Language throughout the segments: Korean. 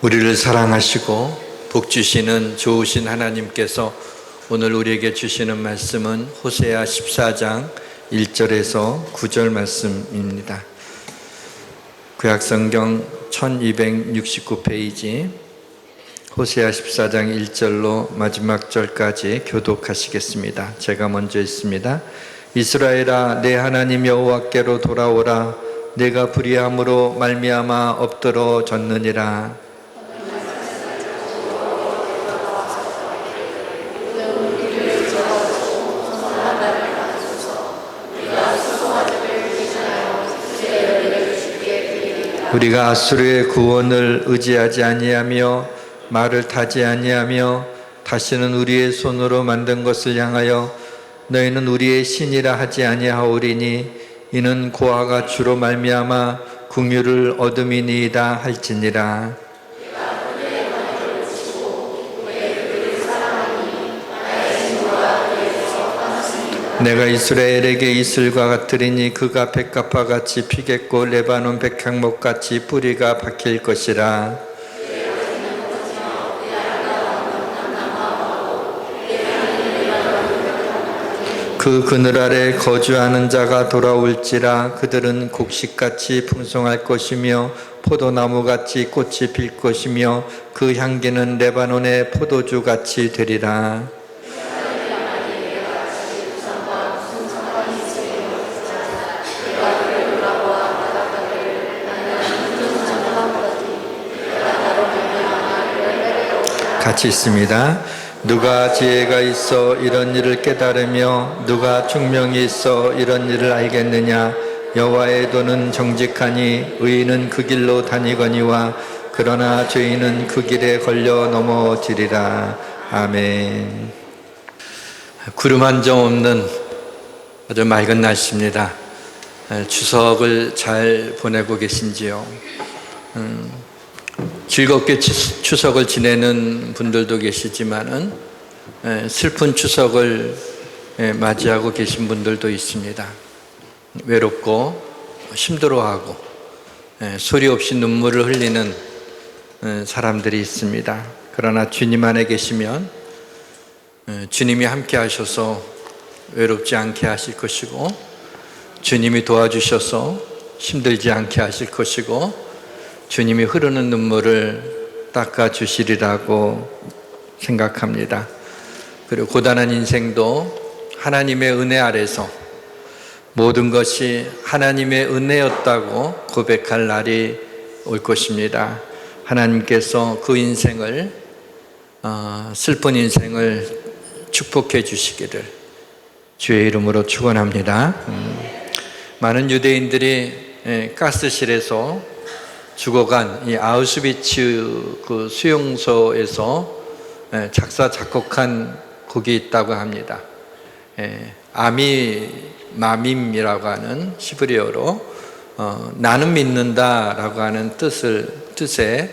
우리를 사랑하시고 복 주시는 좋으신 하나님께서 오늘 우리에게 주시는 말씀은 호세아 14장 1절에서 9절 말씀입니다. 구약성경 1269페이지 호세아 14장 1절로 마지막 절까지 교독하시겠습니다. 제가 먼저 읽습니다. 이스라엘아, 내 하나님 여호와께로 돌아오라. 내가 불의함으로 말미암아 엎드러졌느니라. 우리가 아수르의 구원을 의지하지 아니하며 말을 타지 아니하며 다시는 우리의 손으로 만든 것을 향하여 너희는 우리의 신이라 하지 아니하오리니 이는 고아가 주로 말미암아 긍휼을 얻음이니이다 할지니라. 내가 이스라엘에게 이슬과 같으리니 그가 백합화 같이 피겠고 레바논 백향목 같이 뿌리가 박힐 것이라. 그 그늘 아래 거주하는 자가 돌아올지라. 그들은 곡식같이 풍성할 것이며 포도나무같이 꽃이 필 것이며 그 향기는 레바논의 포도주같이 되리라. 같이 있습니다. 누가 지혜가 있어 이런 일을 깨달으며 누가 총명이 있어 이런 일을 알겠느냐. 여호와의 도는 정직하니 의인은 그 길로 다니거니와 그러나 죄인은 그 길에 걸려 넘어지리라. 아멘. 구름 한 점 없는 아주 맑은 날씨입니다. 추석을 잘 보내고 계신지요? 즐겁게 추석을 지내는 분들도 계시지만은 슬픈 추석을 맞이하고 계신 분들도 있습니다. 외롭고 힘들어하고 소리 없이 눈물을 흘리는 사람들이 있습니다. 그러나 주님 안에 계시면 주님이 함께 하셔서 외롭지 않게 하실 것이고 주님이 도와주셔서 힘들지 않게 하실 것이고 주님이 흐르는 눈물을 닦아주시리라고 생각합니다. 그리고 고단한 인생도 하나님의 은혜 아래서 모든 것이 하나님의 은혜였다고 고백할 날이 올 것입니다. 하나님께서 그 인생을 슬픈 인생을 축복해 주시기를 주의 이름으로 축원합니다. 많은 유대인들이 가스실에서 죽어간 이 아우슈비츠 그 수용소에서 작사 작곡한 곡이 있다고 합니다. 아미마밈이라고 하는 히브리어로 나는 믿는다라고 하는 뜻의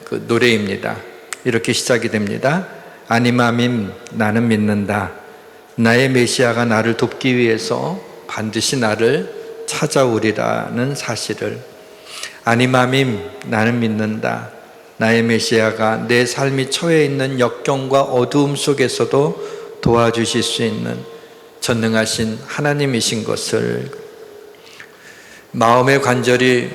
그 노래입니다. 이렇게 시작이 됩니다. 아니마밈, 나는 믿는다. 나의 메시아가 나를 돕기 위해서 반드시 나를 찾아오리라는 사실을. 아니마밈, 나는 믿는다. 나의 메시아가 내 삶이 처해 있는 역경과 어두움 속에서도 도와주실 수 있는 전능하신 하나님이신 것을. 마음의 관절이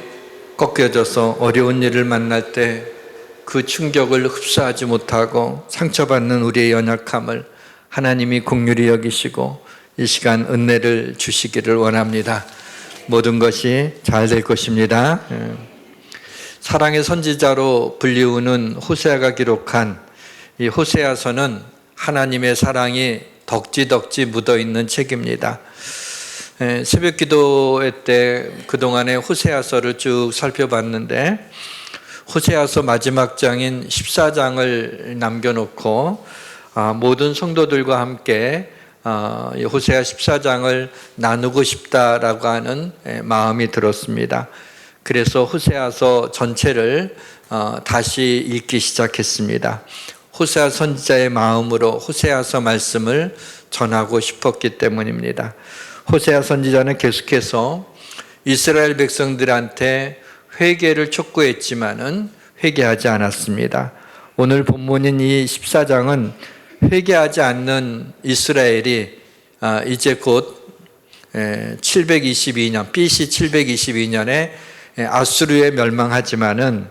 꺾여져서 어려운 일을 만날 때 그 충격을 흡수하지 못하고 상처받는 우리의 연약함을 하나님이 긍휼히 여기시고 이 시간 은혜를 주시기를 원합니다. 모든 것이 잘 될 것입니다. 사랑의 선지자로 불리우는 호세아가 기록한 이 호세아서는 하나님의 사랑이 덕지덕지 묻어있는 책입니다. 새벽 기도회 때 그동안의 호세아서를 쭉 살펴봤는데 호세아서 마지막 장인 14장을 남겨놓고 모든 성도들과 함께 호세아 14장을 나누고 싶다라고 하는 마음이 들었습니다. 그래서 호세아서 전체를 다시 읽기 시작했습니다. 호세아 선지자의 마음으로 호세아서 말씀을 전하고 싶었기 때문입니다. 호세아 선지자는 계속해서 이스라엘 백성들한테 회개를 촉구했지만은 회개하지 않았습니다. 오늘 본문인 이 14장은 회개하지 않는 이스라엘이 이제 곧 722년 BC 722년에 아수르에 멸망하지만은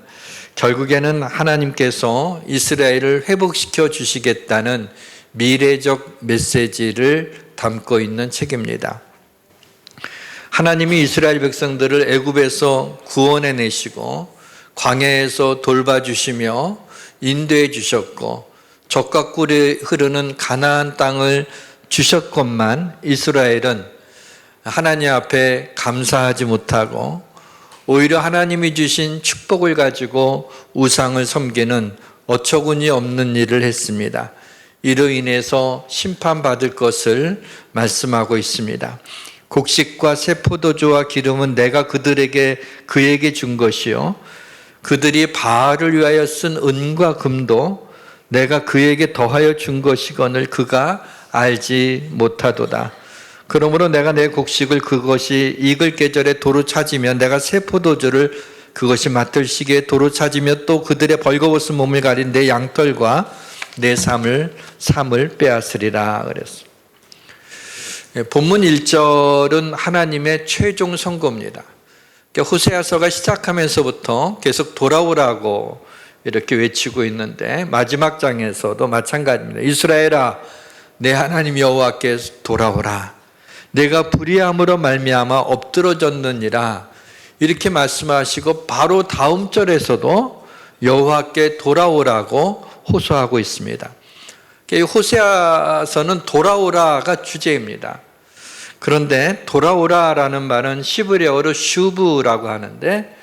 결국에는 하나님께서 이스라엘을 회복시켜 주시겠다는 미래적 메시지를 담고 있는 책입니다. 하나님이 이스라엘 백성들을 애굽에서 구원해 내시고 광야에서 돌봐주시며 인도해 주셨고 젖과 꿀이 흐르는 가나안 땅을 주셨건만 이스라엘은 하나님 앞에 감사하지 못하고 오히려 하나님이 주신 축복을 가지고 우상을 섬기는 어처구니 없는 일을 했습니다. 이로 인해서 심판받을 것을 말씀하고 있습니다. 곡식과 새 포도주와 기름은 내가 그에게 준 것이요 그들이 바알을 위하여 쓴 은과 금도 내가 그에게 더하여 준 것이거늘 그가 알지 못하도다. 그러므로 내가 내 곡식을 그것이 익을 계절에 도로 찾으면 내가 새 포도주를 그것이 맡을 시기에 도로 찾으며 또 그들의 벌거벗은 몸을 가린 내 양털과 내 삶을 빼앗으리라 그랬어. 본문 1절은 하나님의 최종 선고입니다. 호세아서가 시작하면서부터 계속 돌아오라고 이렇게 외치고 있는데 마지막 장에서도 마찬가지입니다. 이스라엘아 내 하나님 여호와께 돌아오라. 내가 불의함으로 말미암아 엎드러졌느니라 이렇게 말씀하시고 바로 다음 절에서도 여호와께 돌아오라고 호소하고 있습니다. 호세아서는 돌아오라가 주제입니다. 그런데 돌아오라라는 말은 시브리어로 슈브라고 하는데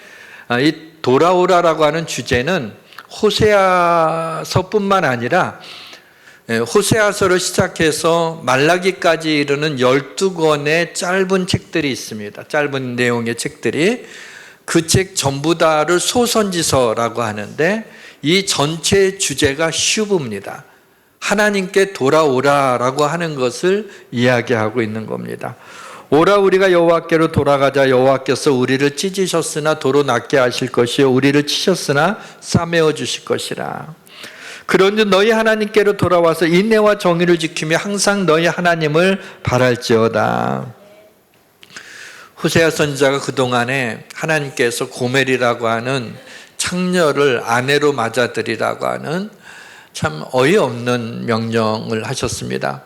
이 돌아오라라고 하는 주제는 호세아서뿐만 아니라 호세아서를 시작해서 말라기까지 이르는 12권의 짧은 책들이 있습니다. 짧은 내용의 책들이 그 책 전부 다를 소선지서라고 하는데 이 전체 주제가 슈브입니다. 하나님께 돌아오라라고 하는 것을 이야기하고 있는 겁니다. 오라 우리가 여호와께로 돌아가자. 여호와께서 우리를 찢으셨으나 도로 낫게 하실 것이요 우리를 치셨으나 싸매어 주실 것이라. 그런즉 너희 하나님께로 돌아와서 인내와 정의를 지키며 항상 너희 하나님을 바랄지어다. 호세아 선지자가 그동안에 하나님께서 고멜이라고 하는 창녀를 아내로 맞아들이라고 하는 참 어이없는 명령을 하셨습니다.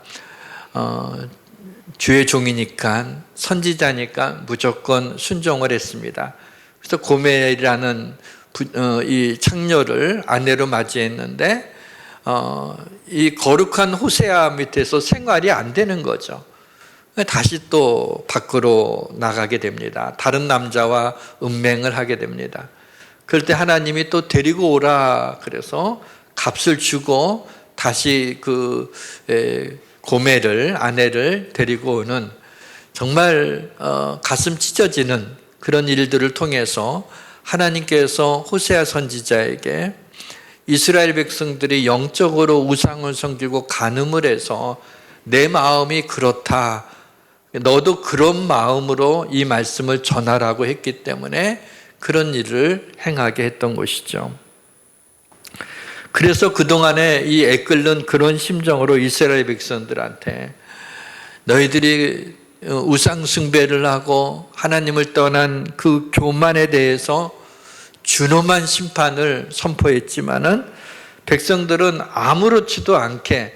주의 종이니까 선지자니까 무조건 순종을 했습니다. 그래서 고멜이라는 이 창녀를 아내로 맞이했는데 이 거룩한 호세아 밑에서 생활이 안 되는 거죠. 다시 또 밖으로 나가게 됩니다. 다른 남자와 음행을 하게 됩니다. 그럴 때 하나님이 또 데리고 오라 그래서 값을 주고 다시 그 고멜을 아내를 데리고 오는 정말 가슴 찢어지는 그런 일들을 통해서 하나님께서 호세아 선지자에게 이스라엘 백성들이 영적으로 우상을 섬기고 간음을 해서 내 마음이 그렇다. 너도 그런 마음으로 이 말씀을 전하라고 했기 때문에 그런 일을 행하게 했던 것이죠. 그래서 그동안에 이 애끓는 그런 심정으로 이스라엘 백성들한테 너희들이 우상 숭배를 하고 하나님을 떠난 그 교만에 대해서 준엄한 심판을 선포했지만은 백성들은 아무렇지도 않게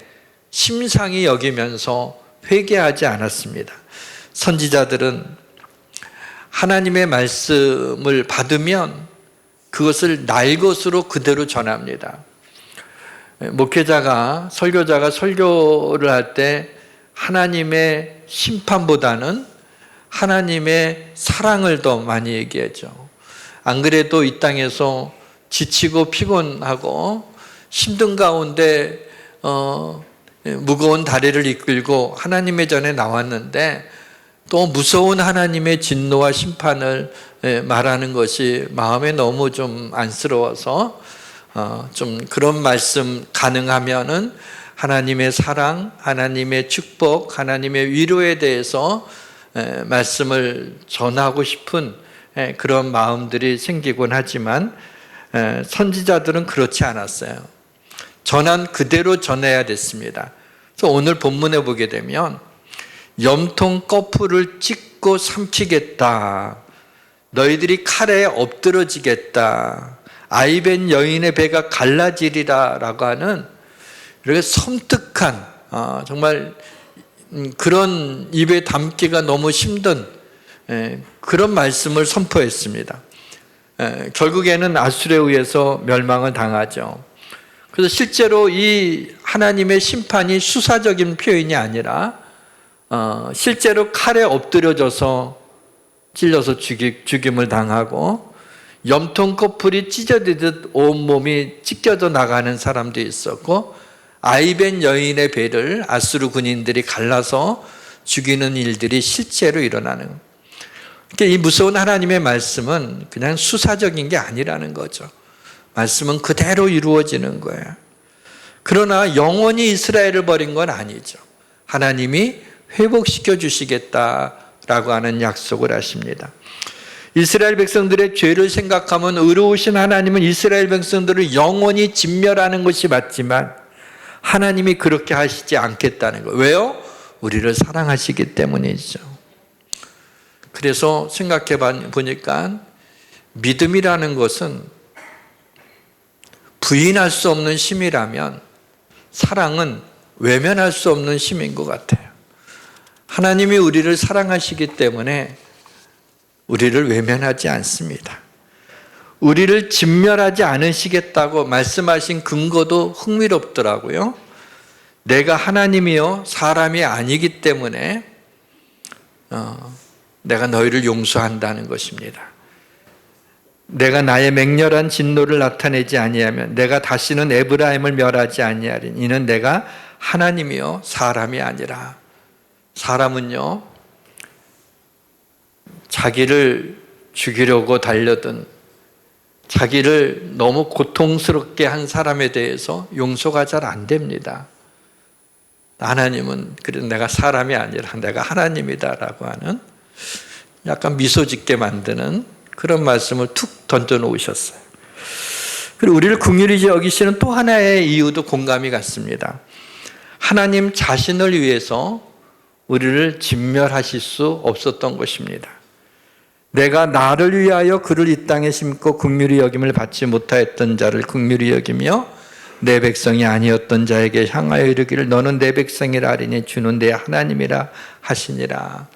심상히 여기면서 회개하지 않았습니다. 선지자들은 하나님의 말씀을 받으면 그것을 날 것으로 그대로 전합니다. 목회자가 설교자가 설교를 할 때 하나님의 심판보다는 하나님의 사랑을 더 많이 얘기하죠. 안 그래도 이 땅에서 지치고 피곤하고 힘든 가운데 무거운 다리를 이끌고 하나님의 전에 나왔는데 또 무서운 하나님의 진노와 심판을 말하는 것이 마음에 너무 좀 안쓰러워서 좀 그런 말씀 가능하면은 하나님의 사랑, 하나님의 축복, 하나님의 위로에 대해서 말씀을 전하고 싶은 그런 마음들이 생기곤 하지만 선지자들은 그렇지 않았어요. 전한 그대로 전해야 됐습니다. 그래서 오늘 본문에 보게 되면 염통 거풀을 찢고 삼키겠다. 너희들이 칼에 엎드러지겠다. 아이벤 여인의 배가 갈라지리라 라고 하는 이렇게 섬뜩한 정말 그런 입에 담기가 너무 힘든 그런 말씀을 선포했습니다. 결국에는 아수르에 의해서 멸망을 당하죠. 그래서 실제로 이 하나님의 심판이 수사적인 표현이 아니라 실제로 칼에 엎드려져서 찔려서 죽임을 당하고 염통 거풀이 찢어지듯 온몸이 찢겨져 나가는 사람도 있었고 아이벤 여인의 배를 아수르 군인들이 갈라서 죽이는 일들이 실제로 일어나는 거예요. 그러니까 이 무서운 하나님의 말씀은 그냥 수사적인 게 아니라는 거죠. 말씀은 그대로 이루어지는 거예요. 그러나 영원히 이스라엘을 버린 건 아니죠. 하나님이 회복시켜 주시겠다라고 하는 약속을 하십니다. 이스라엘 백성들의 죄를 생각하면 의로우신 하나님은 이스라엘 백성들을 영원히 진멸하는 것이 맞지만 하나님이 그렇게 하시지 않겠다는 거예요. 왜요? 우리를 사랑하시기 때문이죠. 그래서 생각해 보니까 믿음이라는 것은 부인할 수 없는 힘이라면 사랑은 외면할 수 없는 힘인 것 같아요. 하나님이 우리를 사랑하시기 때문에 우리를 외면하지 않습니다. 우리를 진멸하지 않으시겠다고 말씀하신 근거도 흥미롭더라고요. 내가 하나님이요 사람이 아니기 때문에 내가 너희를 용서한다는 것입니다. 내가 나의 맹렬한 진노를 나타내지 아니하면 내가 다시는 에브라임을 멸하지 아니하리니 이는 내가 하나님이요 사람이 아니라. 사람은요 자기를 죽이려고 달려든 자기를 너무 고통스럽게 한 사람에 대해서 용서가 잘 안 됩니다. 하나님은 그래도 내가 사람이 아니라 내가 하나님이다라고 하는 약간 미소 짓게 만드는 그런 말씀을 툭 던져 놓으셨어요. 그리고 우리를 긍휼히 여기시는 또 하나의 이유도 공감이 갔습니다. 하나님 자신을 위해서 우리를 진멸하실 수 없었던 것입니다. 내가 나를 위하여 그를 이 땅에 심고 긍휼히 여김을 받지 못하였던 자를 긍휼히 여기며 내 백성이 아니었던 자에게 향하여 이르기를 너는 내 백성이라 하리니 주는 내 하나님이라 하시니라.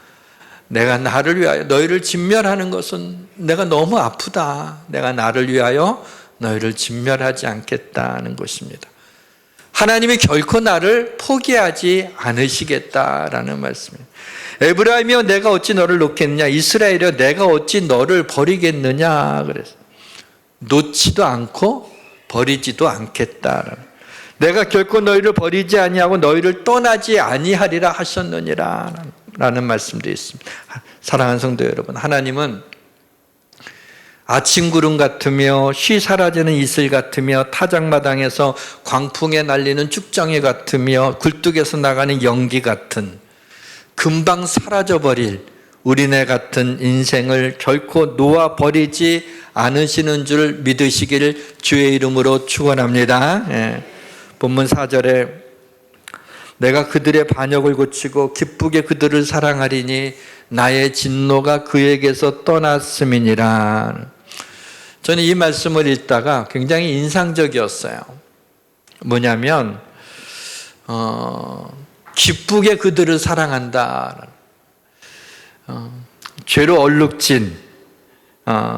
내가 나를 위하여 너희를 진멸하는 것은 내가 너무 아프다. 내가 나를 위하여 너희를 진멸하지 않겠다는 것입니다. 하나님이 결코 나를 포기하지 않으시겠다라는 말씀입니다. 에브라임이여 내가 어찌 너를 놓겠느냐, 이스라엘이여 내가 어찌 너를 버리겠느냐 그래서 놓지도 않고 버리지도 않겠다. 내가 결코 너희를 버리지 아니하고 너희를 떠나지 아니하리라 하셨느니라 라는 말씀도 있습니다. 사랑하는 성도 여러분, 하나님은 아침 구름 같으며 쉬 사라지는 이슬 같으며 타작마당에서 광풍에 날리는 쭉정이 같으며 굴뚝에서 나가는 연기 같은 금방 사라져버릴 우리네 같은 인생을 결코 놓아버리지 않으시는 줄 믿으시기를 주의 이름으로 축원합니다. 본문 4절에 내가 그들의 반역을 고치고 기쁘게 그들을 사랑하리니 나의 진노가 그에게서 떠났음이니라. 저는 이 말씀을 읽다가 굉장히 인상적이었어요. 뭐냐면 기쁘게 그들을 사랑한다. 죄로 얼룩진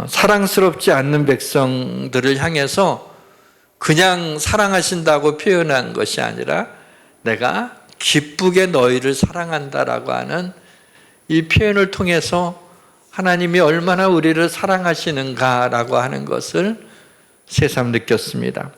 사랑스럽지 않는 백성들을 향해서 그냥 사랑하신다고 표현한 것이 아니라 내가 기쁘게 너희를 사랑한다라고 하는 이 표현을 통해서 하나님이 얼마나 우리를 사랑하시는가라고 하는 것을 새삼 느꼈습니다.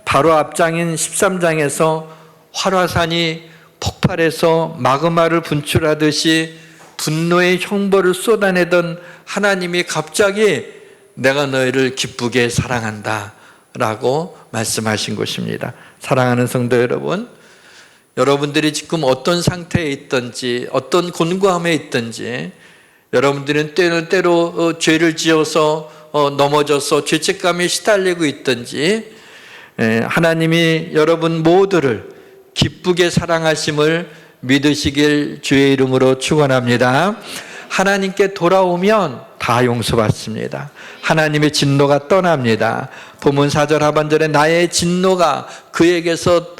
바로 앞장인 13장에서 활화산이 폭발해서 마그마를 분출하듯이 분노의 형벌을 쏟아내던 하나님이 갑자기 내가 너희를 기쁘게 사랑한다 라고 말씀하신 것입니다. 사랑하는 성도 여러분, 여러분들이 지금 어떤 상태에 있든지 어떤 곤고함에 있든지 여러분들은 때로 죄를 지어서 넘어져서 죄책감에 시달리고 있든지 하나님이 여러분 모두를 기쁘게 사랑하심을 믿으시길 주의 이름으로 축원합니다. 하나님께 돌아오면 다 용서받습니다. 하나님의 진노가 떠납니다. 본문 4절 하반절에 나의 진노가 그에게서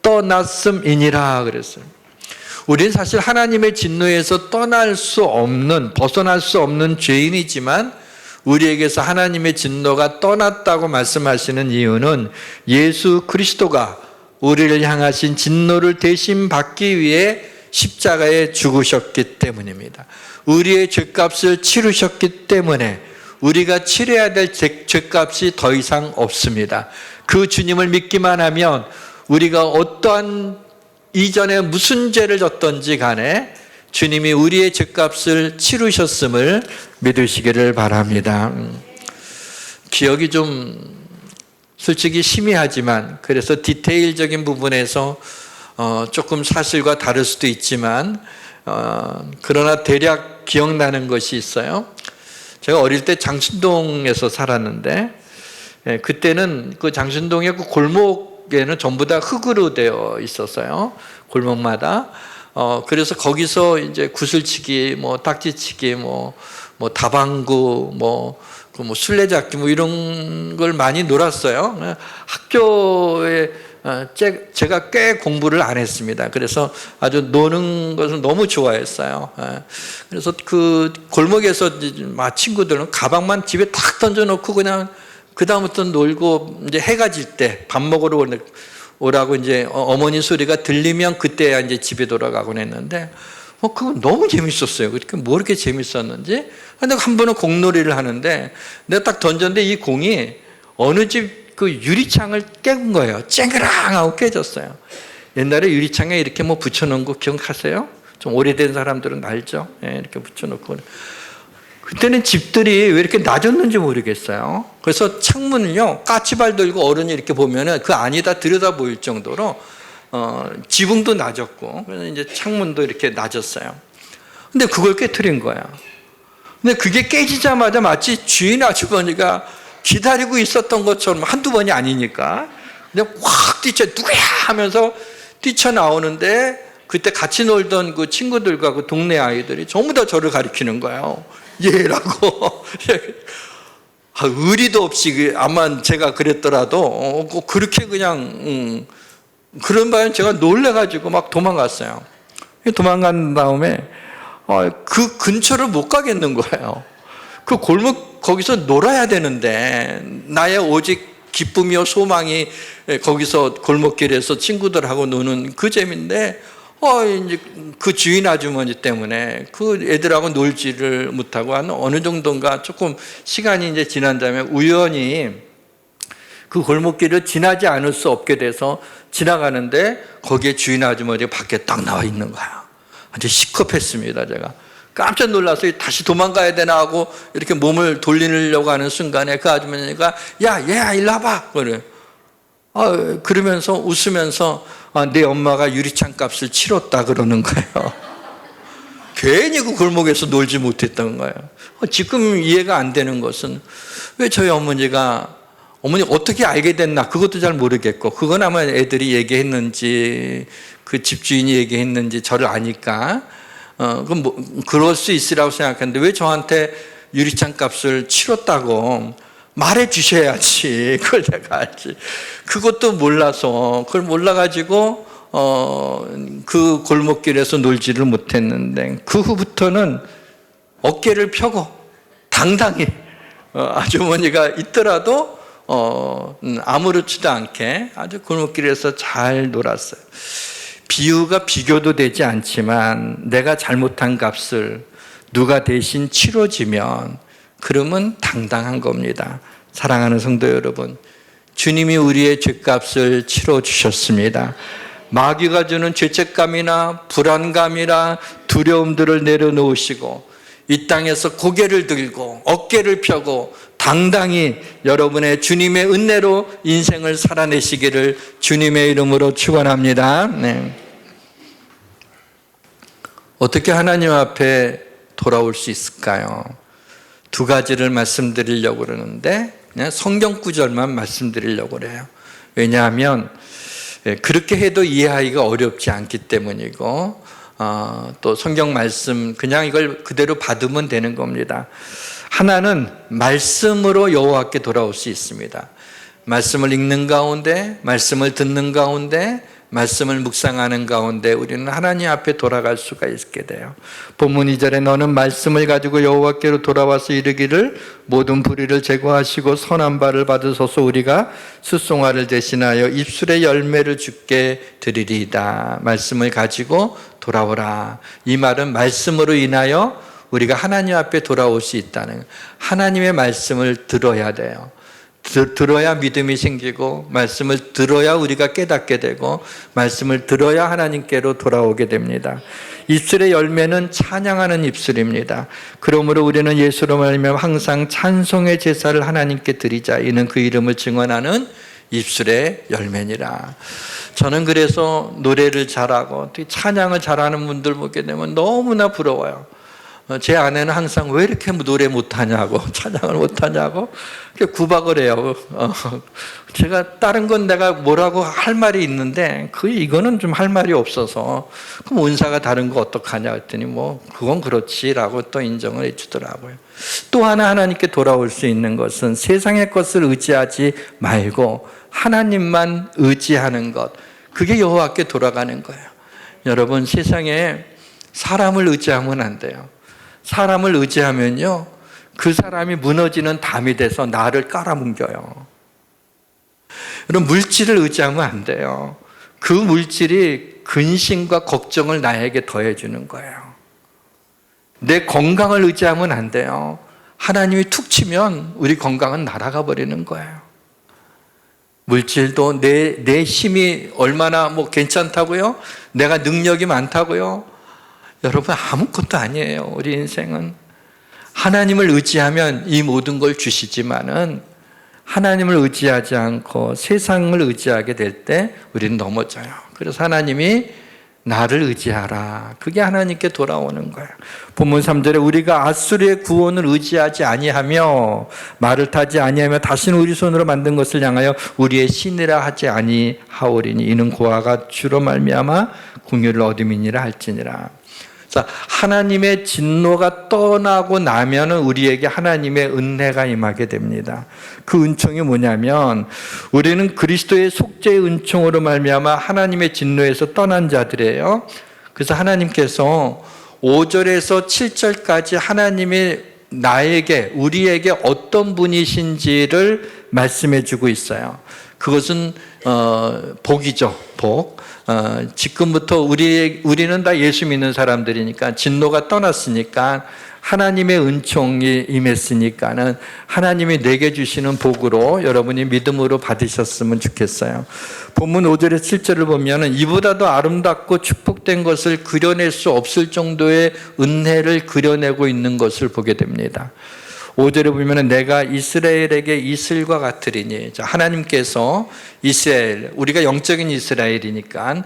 떠났음이니라 그랬어요. 우리는 사실 하나님의 진노에서 벗어날 수 없는 죄인이지만 우리에게서 하나님의 진노가 떠났다고 말씀하시는 이유는 예수 그리스도가 우리를 향하신 진노를 대신 받기 위해 십자가에 죽으셨기 때문입니다. 우리의 죄값을 치르셨기 때문에 우리가 치러야 될 죄값이 더 이상 없습니다. 그 주님을 믿기만 하면 우리가 어떠한 이전에 무슨 죄를 졌던지 간에 주님이 우리의 죄값을 치르셨음을 믿으시기를 바랍니다. 기억이 좀 솔직히 희미하지만 그래서 디테일적인 부분에서 조금 사실과 다를 수도 있지만 그러나 대략 기억나는 것이 있어요. 제가 어릴 때 장신동에서 살았는데 그때는 그 장신동의 그 골목에는 전부 다 흙으로 되어 있었어요. 골목마다. 그래서 거기서 이제 구슬치기, 뭐 딱지치기, 뭐 다방구, 술래잡기 이런 걸 많이 놀았어요. 학교에 제가 꽤 공부를 안 했습니다. 그래서 아주 노는 것을 너무 좋아했어요. 그래서 그 골목에서 친구들은 가방만 집에 탁 던져놓고 그냥 그다음부터 놀고 이제 해가 질 때 밥 먹으러 오라고 이제 어머니 소리가 들리면 그때야 이제 집에 돌아가곤 했는데 그거 너무 재밌었어요. 그러니까 뭐 이렇게 재밌었는지. 근데 한 번은 공놀이를 하는데 내가 딱 던졌는데 이 공이 어느 집 그 유리창을 깬 거예요. 쨍그랑하고 깨졌어요. 옛날에 유리창에 이렇게 붙여놓은 거 기억하세요? 좀 오래된 사람들은 알죠? 이렇게 붙여놓고. 그때는 집들이 왜 이렇게 낮았는지 모르겠어요. 그래서 창문을요, 까치발 들고 어른이 이렇게 보면은 그 안이 다 들여다 보일 정도로 지붕도 낮았고, 그래서 이제 창문도 이렇게 낮았어요. 근데 그걸 깨트린 거야. 근데 그게 깨지자마자 마치 주인 아주머니가 기다리고 있었던 것처럼 한두 번이 아니니까 그냥 확 누구야 하면서 뛰쳐나오는데 그때 같이 놀던 그 친구들과 그 동네 아이들이 전부 다 저를 가리키는 거예요. 얘라고. 의리도 없이 아마 제가 그랬더라도 그렇게 그냥 그런 바에 제가 놀래가지고 막 도망갔어요. 도망간 다음에 그 근처를 못 가겠는 거예요. 그 골목 거기서 놀아야 되는데 나의 오직 기쁨이요 소망이 거기서 골목길에서 친구들하고 노는 그 재미인데 이제 그 주인 아주머니 때문에 그 애들하고 놀지를 못하고 한 어느 정도인가 조금 시간이 이제 지난 다음에 우연히 그 골목길을 지나지 않을 수 없게 돼서 지나가는데 거기에 주인 아주머니가 밖에 딱 나와 있는 거야. 아주 시겁했습니다. 제가 깜짝 놀라서 다시 도망가야 되나 하고 이렇게 몸을 돌리려고 하는 순간에 그 아주머니가 야 얘야 일로 와봐 그래. 그러면서 웃으면서 내 엄마가 유리창 값을 치렀다 그러는 거예요. 괜히 그 골목에서 놀지 못했던 거예요. 지금 이해가 안 되는 것은 왜 저희 어머니 어떻게 알게 됐나 그것도 잘 모르겠고 그건 아마 애들이 얘기했는지 그 집주인이 얘기했는지 저를 아니까 그럼 그럴 수 있으라고 생각했는데 왜 저한테 유리창 값을 치렀다고 말해 주셔야지. 그걸 내가 알지. 그것도 몰라서 그걸 몰라가지고 그 골목길에서 놀지를 못했는데 그 후부터는 어깨를 펴고 당당히 아주머니가 있더라도 아무렇지도 않게 아주 골목길에서 잘 놀았어요. 비유가 비교도 되지 않지만 내가 잘못한 값을 누가 대신 치러지면 그러면 당당한 겁니다. 사랑하는 성도 여러분, 주님이 우리의 죄값을 치러주셨습니다. 마귀가 주는 죄책감이나 불안감이나 두려움들을 내려놓으시고 이 땅에서 고개를 들고 어깨를 펴고 당당히 여러분의 주님의 은혜로 인생을 살아내시기를 주님의 이름으로 축원합니다. 네. 어떻게 하나님 앞에 돌아올 수 있을까요? 두 가지를 말씀드리려고 그러는데 그냥 성경 구절만 말씀드리려고 그래요. 왜냐하면 그렇게 해도 이해하기가 어렵지 않기 때문이고 또 성경 말씀 그냥 이걸 그대로 받으면 되는 겁니다. 하나는 말씀으로 여호와께 돌아올 수 있습니다. 말씀을 읽는 가운데, 말씀을 듣는 가운데, 말씀을 묵상하는 가운데 우리는 하나님 앞에 돌아갈 수가 있게 돼요. 본문 2절에 너는 말씀을 가지고 여호와께로 돌아와서 이르기를 모든 불의를 제거하시고 선한 바를 받으소서 우리가 숫송아를 대신하여 입술의 열매를 주께 드리리이다. 말씀을 가지고 돌아오라. 이 말은 말씀으로 인하여 우리가 하나님 앞에 돌아올 수 있다는, 하나님의 말씀을 들어야 돼요. 들어야 믿음이 생기고, 말씀을 들어야 우리가 깨닫게 되고, 말씀을 들어야 하나님께로 돌아오게 됩니다. 입술의 열매는 찬양하는 입술입니다. 그러므로 우리는 예수로 말하면 항상 찬송의 제사를 하나님께 드리자. 이는 그 이름을 증언하는 입술의 열매니라. 저는 그래서 노래를 잘하고 찬양을 잘하는 분들 보게 되면 너무나 부러워요. 제 아내는 항상 왜 이렇게 노래 못하냐고, 찬양을 못하냐고 구박을 해요. 제가 다른 건 내가 뭐라고 할 말이 있는데 이거는 좀 할 말이 없어서 그럼 은사가 다른 거 어떡하냐 했더니 그건 그렇지라고 또 인정을 해주더라고요. 또 하나 하나님께 돌아올 수 있는 것은 세상의 것을 의지하지 말고 하나님만 의지하는 것, 그게 여호와께 돌아가는 거예요. 여러분, 세상에 사람을 의지하면 안 돼요. 사람을 의지하면요, 그 사람이 무너지는 담이 돼서 나를 깔아뭉겨요. 여러분, 물질을 의지하면 안 돼요. 그 물질이 근심과 걱정을 나에게 더해주는 거예요. 내 건강을 의지하면 안 돼요. 하나님이 툭 치면 우리 건강은 날아가 버리는 거예요. 물질도 내 힘이 얼마나 괜찮다고요? 내가 능력이 많다고요? 여러분, 아무것도 아니에요. 우리 인생은 하나님을 의지하면 이 모든 걸 주시지만은 하나님을 의지하지 않고 세상을 의지하게 될 때 우리는 넘어져요. 그래서 하나님이 나를 의지하라. 그게 하나님께 돌아오는 거예요. 본문 3절에 우리가 앗수르의 구원을 의지하지 아니하며 말을 타지 아니하며 다시는 우리 손으로 만든 것을 향하여 우리의 신이라 하지 아니하오리니 이는 고아가 주로 말미암아 긍휼을 얻음이니라 할지니라. 자, 하나님의 진노가 떠나고 나면은 우리에게 하나님의 은혜가 임하게 됩니다. 그 은총이 뭐냐면 우리는 그리스도의 속죄의 은총으로 말미암아 하나님의 진노에서 떠난 자들이에요. 그래서 하나님께서 5절에서 7절까지 하나님이 나에게, 우리에게 어떤 분이신지를 말씀해 주고 있어요. 그것은 복이죠, 복. 지금부터 우리는 다 예수 믿는 사람들이니까 진노가 떠났으니까 하나님의 은총이 임했으니까는 하나님이 내게 주시는 복으로 여러분이 믿음으로 받으셨으면 좋겠어요. 본문 5절에 7절을 보면은 이보다도 아름답고 축복된 것을 그려낼 수 없을 정도의 은혜를 그려내고 있는 것을 보게 됩니다. 5절에 보면 내가 이스라엘에게 이슬과 같으리니, 하나님께서 이스라엘, 우리가 영적인 이스라엘이니까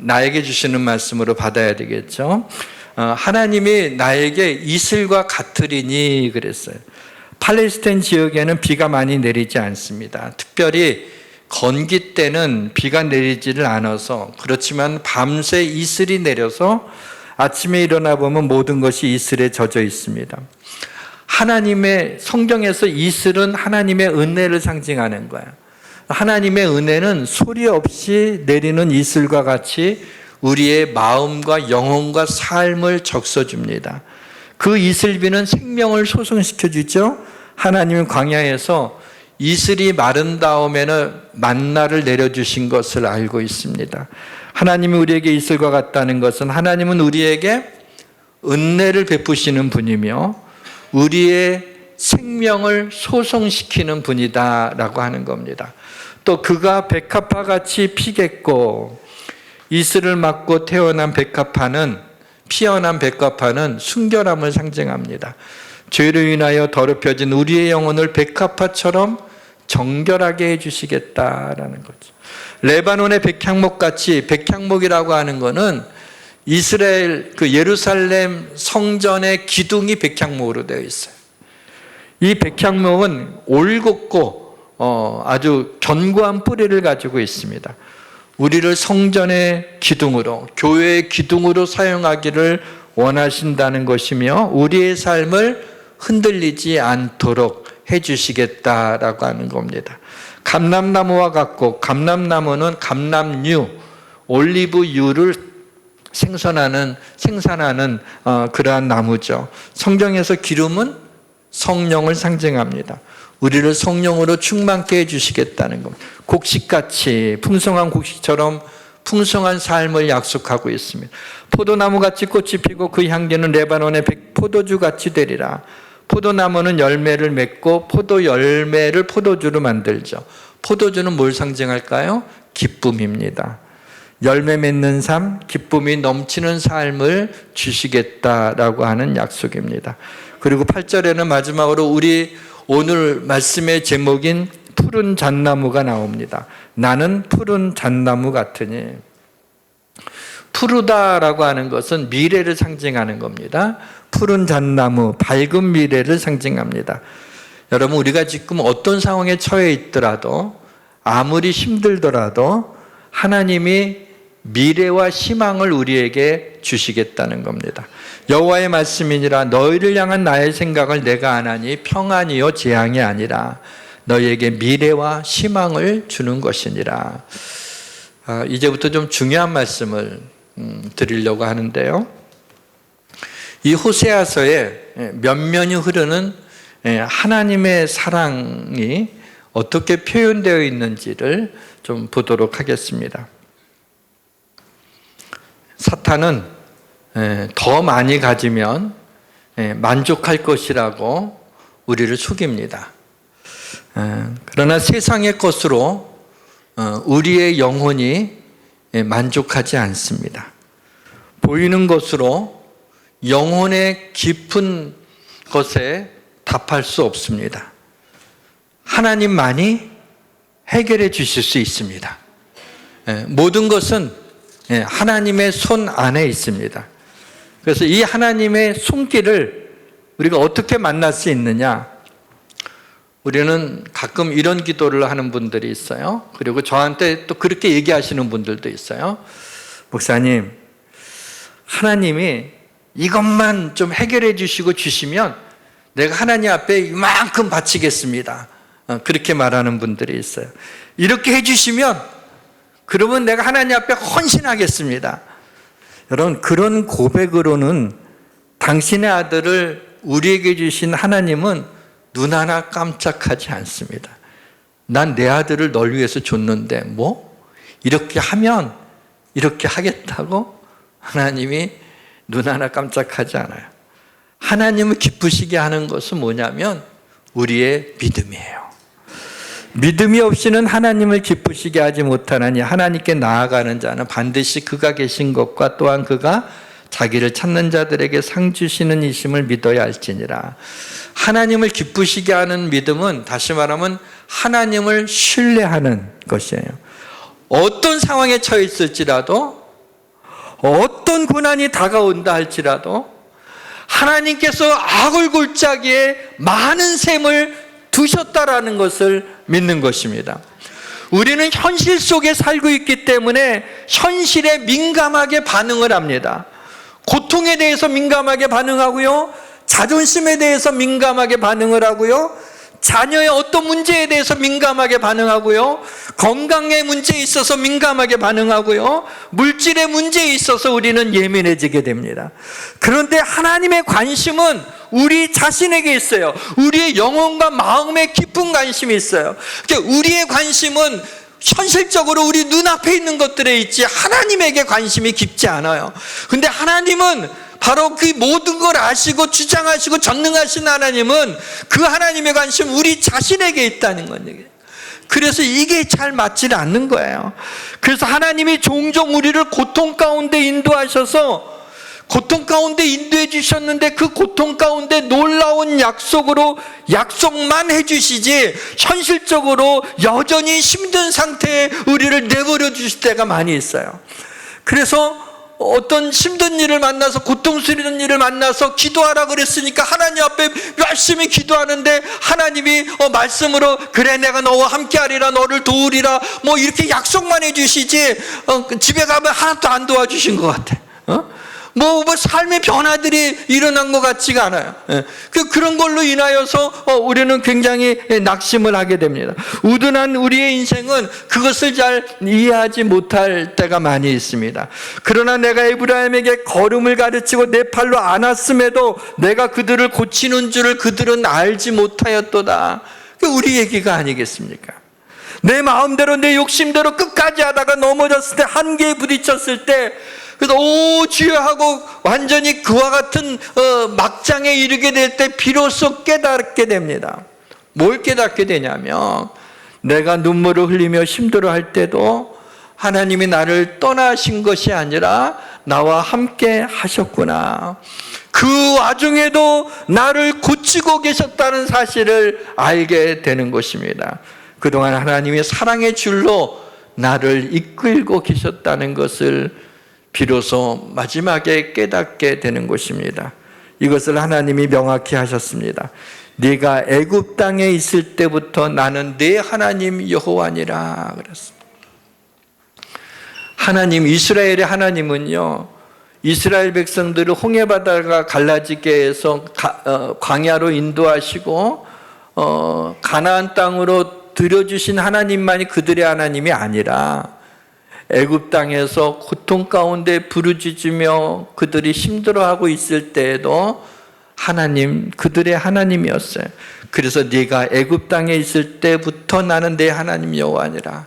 나에게 주시는 말씀으로 받아야 되겠죠. 하나님이 나에게 이슬과 같으리니 그랬어요. 팔레스타인 지역에는 비가 많이 내리지 않습니다. 특별히 건기 때는 비가 내리지를 않아서, 그렇지만 밤새 이슬이 내려서 아침에 일어나 보면 모든 것이 이슬에 젖어 있습니다. 하나님의, 성경에서 이슬은 하나님의 은혜를 상징하는 거예요. 하나님의 은혜는 소리 없이 내리는 이슬과 같이 우리의 마음과 영혼과 삶을 적셔줍니다. 그 이슬비는 생명을 소성시켜 주죠. 하나님은 광야에서 이슬이 마른 다음에는 만나를 내려주신 것을 알고 있습니다. 하나님이 우리에게 이슬과 같다는 것은 하나님은 우리에게 은혜를 베푸시는 분이며 우리의 생명을 소성시키는 분이다라고 하는 겁니다. 또 그가 백합화같이 피겠고, 이슬을 맞고 태어난 백합화는, 피어난 백합화는 순결함을 상징합니다. 죄로 인하여 더럽혀진 우리의 영혼을 백합화처럼 정결하게 해주시겠다라는 거죠. 레바논의 백향목같이, 백향목이라고 하는 것은 이스라엘 예루살렘 성전의 기둥이 백향목으로 되어 있어요. 이 백향목은 올곧고 아주 견고한 뿌리를 가지고 있습니다. 우리를 성전의 기둥으로, 교회의 기둥으로 사용하기를 원하신다는 것이며 우리의 삶을 흔들리지 않도록 해주시겠다라고 하는 겁니다. 감람나무와 같고, 감람나무는 감람유, 올리브유를 생산하는 그러한 나무죠. 성경에서 기름은 성령을 상징합니다. 우리를 성령으로 충만케 해주시겠다는 겁니다. 곡식같이, 풍성한 곡식처럼 풍성한 삶을 약속하고 있습니다. 포도나무같이 꽃이 피고 그 향기는 레바논의 포도주같이 되리라. 포도나무는 열매를 맺고 포도 열매를 포도주로 만들죠. 포도주는 뭘 상징할까요? 기쁨입니다. 열매 맺는 삶, 기쁨이 넘치는 삶을 주시겠다라고 하는 약속입니다. 그리고 8절에는 마지막으로 우리 오늘 말씀의 제목인 푸른 잣나무가 나옵니다. 나는 푸른 잣나무 같으니. 푸르다라고 하는 것은 미래를 상징하는 겁니다. 푸른 잣나무, 밝은 미래를 상징합니다. 여러분, 우리가 지금 어떤 상황에 처해 있더라도, 아무리 힘들더라도 하나님이 미래와 희망을 우리에게 주시겠다는 겁니다. 여호와의 말씀이니라 너희를 향한 나의 생각을 내가 아나니 평안이요 재앙이 아니라 너희에게 미래와 희망을 주는 것이니라. 이제부터 좀 중요한 말씀을 드리려고 하는데요. 이 호세아서에 면면이 흐르는 하나님의 사랑이 어떻게 표현되어 있는지를 좀 보도록 하겠습니다. 사탄은 더 많이 가지면 만족할 것이라고 우리를 속입니다. 그러나 세상의 것으로 우리의 영혼이 만족하지 않습니다. 보이는 것으로 영혼의 깊은 것에 답할 수 없습니다. 하나님만이 해결해 주실 수 있습니다. 모든 것은 하나님의 손 안에 있습니다. 그래서 이 하나님의 손길을 우리가 어떻게 만날 수 있느냐? 우리는 가끔 이런 기도를 하는 분들이 있어요. 그리고 저한테 또 그렇게 얘기하시는 분들도 있어요. 목사님, 하나님이 이것만 좀 해결해 주시고 주시면 내가 하나님 앞에 이만큼 바치겠습니다. 그렇게 말하는 분들이 있어요. 이렇게 해주시면 그러면 내가 하나님 앞에 헌신하겠습니다. 여러분, 그런 고백으로는 당신의 아들을 우리에게 주신 하나님은 눈 하나 깜짝하지 않습니다. 난 내 아들을 널 위해서 줬는데 뭐? 이렇게 하면 이렇게 하겠다고? 하나님이 눈 하나 깜짝하지 않아요. 하나님을 기쁘시게 하는 것은 뭐냐면 우리의 믿음이에요. 믿음이 없이는 하나님을 기쁘시게 하지 못하나니 하나님께 나아가는 자는 반드시 그가 계신 것과 또한 그가 자기를 찾는 자들에게 상 주시는 이심을 믿어야 할지니라. 하나님을 기쁘시게 하는 믿음은 다시 말하면 하나님을 신뢰하는 것이에요. 어떤 상황에 처해 있을지라도, 어떤 고난이 다가온다 할지라도 하나님께서 아굴골짜기에 많은 샘을 두셨다라는 것을 믿는 것입니다. 우리는 현실 속에 살고 있기 때문에 현실에 민감하게 반응을 합니다. 고통에 대해서 민감하게 반응하고요, 자존심에 대해서 민감하게 반응을 하고요, 자녀의 어떤 문제에 대해서 민감하게 반응하고요, 건강의 문제에 있어서 민감하게 반응하고요, 물질의 문제에 있어서 우리는 예민해지게 됩니다. 그런데 하나님의 관심은 우리 자신에게 있어요. 우리의 영혼과 마음에 깊은 관심이 있어요. 그러니까 우리의 관심은 현실적으로 우리 눈앞에 있는 것들에 있지 하나님에게 관심이 깊지 않아요. 근데 하나님은 바로 그 모든 걸 아시고 주장하시고 전능하신 하나님은 그 하나님의 관심 우리 자신에게 있다는 거예요. 그래서 이게 잘 맞지 않는 거예요. 그래서 하나님이 종종 우리를 고통 가운데 인도하셔서 고통 가운데 인도해 주셨는데 그 고통 가운데 놀라운 약속으로 약속만 해 주시지 현실적으로 여전히 힘든 상태에 우리를 내버려 주실 때가 많이 있어요. 그래서 어떤 힘든 일을 만나서 고통스러운 일을 만나서 기도하라 그랬으니까 하나님 앞에 열심히 기도하는데 하나님이 말씀으로 그래 내가 너와 함께하리라 너를 도우리라 뭐 이렇게 약속만 해주시지 집에 가면 하나도 안 도와주신 것 같아. 뭐 삶의 변화들이 일어난 것 같지가 않아요. 그런 걸로 인하여서 우리는 굉장히 낙심을 하게 됩니다. 우둔한 우리의 인생은 그것을 잘 이해하지 못할 때가 많이 있습니다. 그러나 내가 에브라임에게 걸음을 가르치고 내 팔로 안았음에도 내가 그들을 고치는 줄을 그들은 알지 못하였도다. 그게 우리 얘기가 아니겠습니까? 내 마음대로 내 욕심대로 끝까지 하다가 넘어졌을 때 한계에 부딪혔을 때 그래서 오 주여 하고 완전히 그와 같은 막장에 이르게 될 때 비로소 깨닫게 됩니다. 뭘 깨닫게 되냐면 내가 눈물을 흘리며 힘들어할 때도 하나님이 나를 떠나신 것이 아니라 나와 함께 하셨구나. 그 와중에도 나를 고치고 계셨다는 사실을 알게 되는 것입니다. 그동안 하나님이 사랑의 줄로 나를 이끌고 계셨다는 것을 비로소 마지막에 깨닫게 되는 것입니다. 이것을 하나님이 명확히 하셨습니다. 네가 애굽 땅에 있을 때부터 나는 네 하나님 여호와니라 그랬습니다. 하나님, 이스라엘의 하나님은요, 이스라엘 백성들을 홍해바다가 갈라지게 해서 광야로 인도하시고 가나안 땅으로 들여주신 하나님만이 그들의 하나님이 아니라 애굽 땅에서 고통 가운데 부르짖으며 그들이 힘들어하고 있을 때에도 하나님, 그들의 하나님이었어요. 그래서 네가 애굽 땅에 있을 때부터 나는 내 하나님 여호와니라.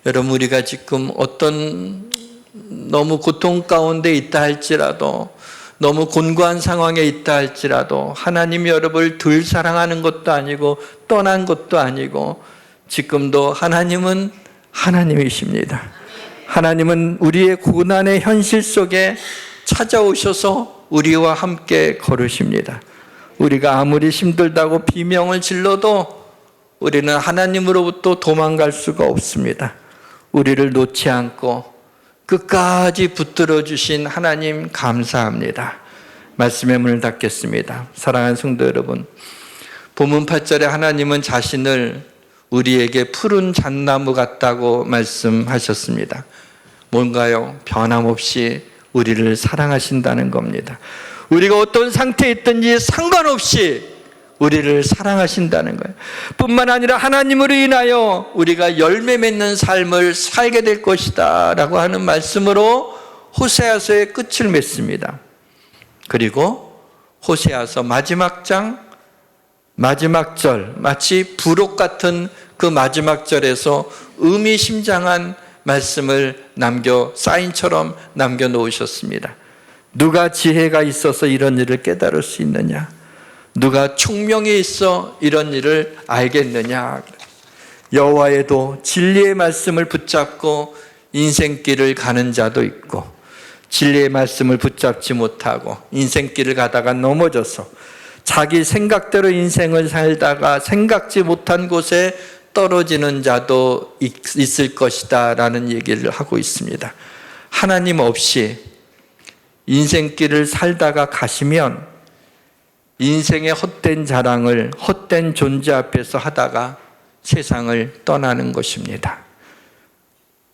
여러분, 우리가 지금 어떤 너무 고통 가운데 있다 할지라도, 너무 곤고한 상황에 있다 할지라도 하나님이 여러분을 덜 사랑하는 것도 아니고 떠난 것도 아니고 지금도 하나님은 하나님이십니다. 하나님은 우리의 고난의 현실 속에 찾아오셔서 우리와 함께 걸으십니다. 우리가 아무리 힘들다고 비명을 질러도 우리는 하나님으로부터 도망갈 수가 없습니다. 우리를 놓지 않고 끝까지 붙들어 주신 하나님 감사합니다. 말씀의 문을 닫겠습니다. 사랑하는 성도 여러분, 본문 8절에 하나님은 자신을 우리에게 푸른 잣나무 같다고 말씀하셨습니다. 뭔가요? 변함없이 우리를 사랑하신다는 겁니다. 우리가 어떤 상태에 있든지 상관없이 우리를 사랑하신다는 거예요. 뿐만 아니라 하나님으로 인하여 우리가 열매 맺는 삶을 살게 될 것이다 라고 하는 말씀으로 호세아서의 끝을 맺습니다. 그리고 호세아서 마지막 장 마지막 절, 마치 부록 같은 그 마지막 절에서 의미심장한 말씀을 사인처럼 남겨놓으셨습니다. 누가 지혜가 있어서 이런 일을 깨달을 수 있느냐? 누가 총명이 있어 이런 일을 알겠느냐? 여호와에도 진리의 말씀을 붙잡고 인생길을 가는 자도 있고 진리의 말씀을 붙잡지 못하고 인생길을 가다가 넘어져서 자기 생각대로 인생을 살다가 생각지 못한 곳에 떨어지는 자도 있을 것이다 라는 얘기를 하고 있습니다. 하나님 없이 인생길을 살다가 가시면 인생의 헛된 자랑을 헛된 존재 앞에서 하다가 세상을 떠나는 것입니다.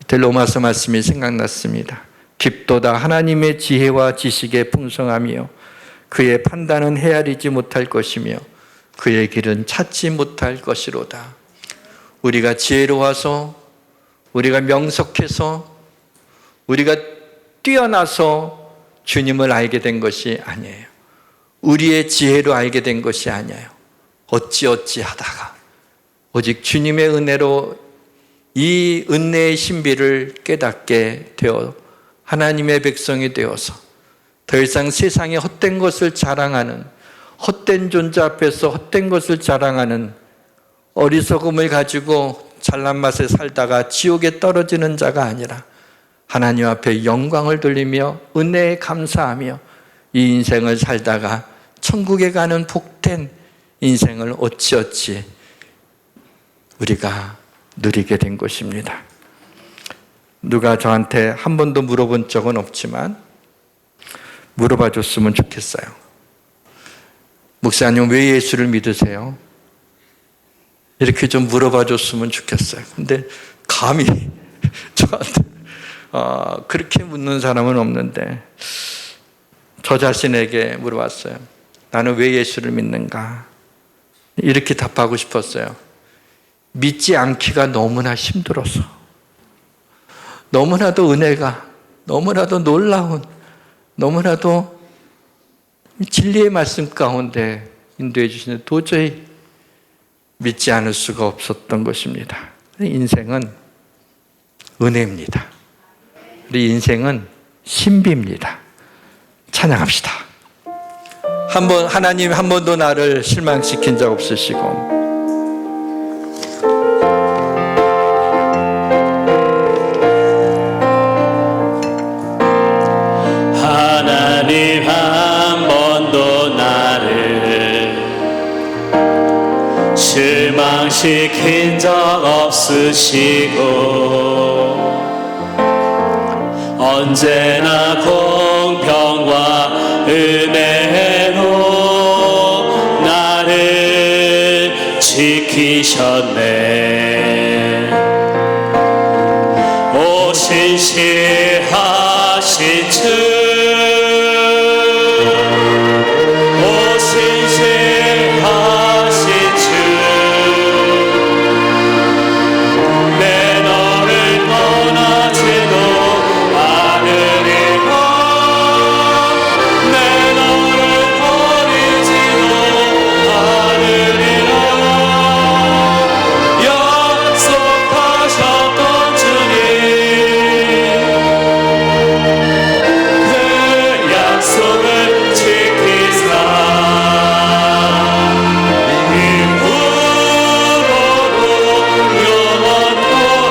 이때 로마서 말씀이 생각났습니다. 깊도다 하나님의 지혜와 지식의 풍성함이요 그의 판단은 헤아리지 못할 것이며 그의 길은 찾지 못할 것이로다. 우리가 지혜로워서 우리가 명석해서 우리가 뛰어나서 주님을 알게 된 것이 아니에요. 우리의 지혜로 알게 된 것이 아니에요. 어찌어찌 하다가 오직 주님의 은혜로 이 은혜의 신비를 깨닫게 되어 하나님의 백성이 되어서 더 이상 세상의 헛된 것을 자랑하는 헛된 존재 앞에서 헛된 것을 자랑하는 어리석음을 가지고 잘난 맛에 살다가 지옥에 떨어지는 자가 아니라 하나님 앞에 영광을 돌리며 은혜에 감사하며 이 인생을 살다가 천국에 가는 복된 인생을 어찌어찌 우리가 누리게 된 것입니다. 누가 저한테 한 번도 물어본 적은 없지만 물어봐 줬으면 좋겠어요. 목사님, 왜 예수를 믿으세요? 이렇게 좀 물어봐 줬으면 좋겠어요. 근데 감히 저한테 그렇게 묻는 사람은 없는데 저 자신에게 물어봤어요. 나는 왜 예수를 믿는가? 이렇게 답하고 싶었어요. 믿지 않기가 너무나 힘들어서, 너무나도 은혜가, 너무나도 놀라운, 너무나도 진리의 말씀 가운데 인도해 주시는 도저히 믿지 않을 수가 없었던 것입니다. 인생은 은혜입니다. 우리 인생은 신비입니다. 찬양합시다. 하나님 한 번도 나를 실망시킨 적 없으시고, 하나님 한 번도 나를 실망시킨 적 없으시고, 언제나 공평과 은혜로 나를 지키셨네. 오 신실하신 주, 오 신실하신 주, 내 너를 떠나지도 않으리라. 내 너를 버리지도 않으리라. 약속하셨던 주님, 그 약속을 지키사 이후로도 영원토록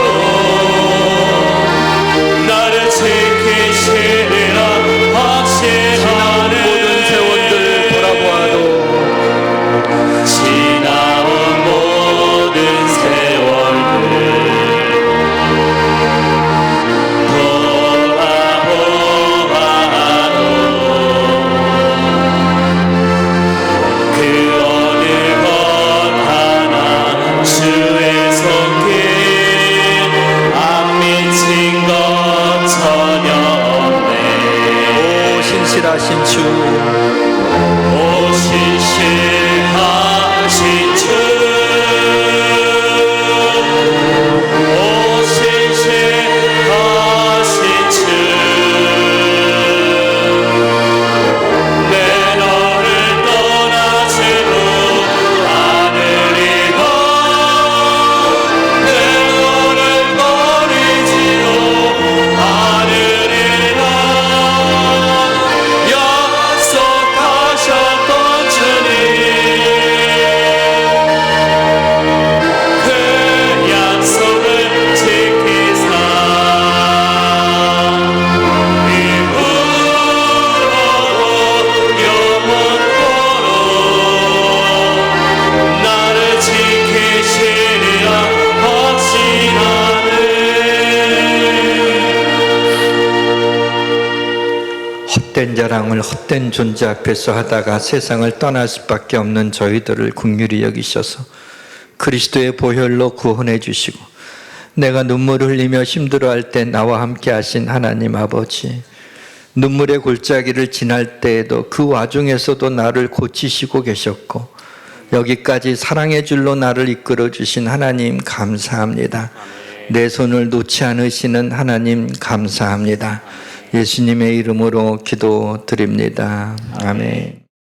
나를 지키시리라 확신하네. 모든 세월들 돌아보아도 지나온 모든 세월들 돌아보아도 그 어느 것 하나 주의 손길 안 미친 것 전혀 없네. 오 신실하신 주, 오 신실하신 주, 오 신실하신 주, 내 너를 떠나지도 않으리라. 내 너를 버리지도 않으리라. 약속하셨던 주님, 그 약속을 지키사 이후로도 영원토록 나를 지키시리라 확신하네. 헛된 자랑을 헛된 존재 앞에서 하다가 세상을 떠날 수밖에 없는 저희들을 긍휼히 여기셔서 그리스도의 보혈로 구원해 주시고, 내가 눈물을 흘리며 힘들어할 때 나와 함께 하신 하나님 아버지, 눈물의 골짜기를 지날 때에도 그 와중에서도 나를 고치시고 계셨고, 여기까지 사랑의 줄로 나를 이끌어 주신 하나님 감사합니다. 내 손을 놓지 않으시는 하나님 감사합니다. 예수님의 이름으로 기도드립니다. 아멘.